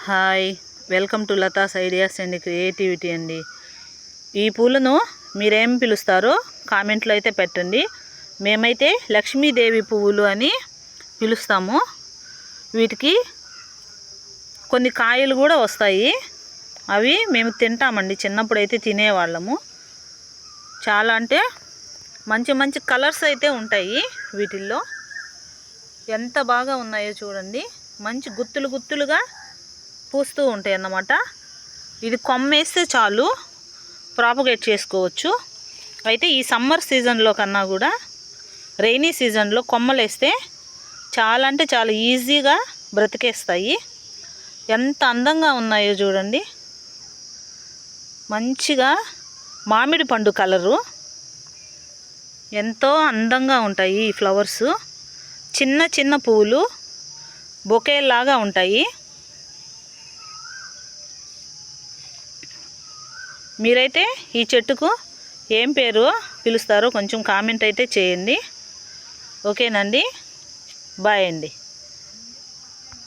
Hi, welcome to Latha's ideas and creativity అండి. ఈ పూలను మీరేం పిలుస్తారో కామెంట్లో అయితే పెట్టండి. మేమైతే లక్ష్మీదేవి పువ్వులు అని పిలుస్తాము. వీటికి కొన్ని కాయలు కూడా వస్తాయి. అవి మేము తింటామండి. చిన్నప్పుడు అయితే తినేవాళ్ళము. చాలా అంటే మంచి మంచి కలర్స్ అయితే ఉంటాయి వీటిల్లో. ఎంత బాగా ఉన్నాయో చూడండి. మంచి గుత్తులు గుత్తులుగా పూస్తూ ఉంటాయి అన్నమాట. ఇది కొమ్మేస్తే చాలు ప్రాపగేట్ చేసుకోవచ్చు. అయితే ఈ సమ్మర్ సీజన్లో కన్నా కూడా రైనీ సీజన్లో కొమ్మలు వేస్తే చాలా అంటే చాలా ఈజీగా బ్రతికేస్తాయి. ఎంత అందంగా ఉన్నాయో చూడండి. మంచిగా మామిడి పండు కలరు. ఎంతో అందంగా ఉంటాయి ఈ ఫ్లవర్స్. చిన్న చిన్న పువ్వులు బొకేలాగా ఉంటాయి. మీరైతే ఈ చెట్టుకు ఏం పేరు పిలుస్తారో కొంచెం కామెంట్ అయితే చేయండి. ఓకేనండి, బాయ్ అండి.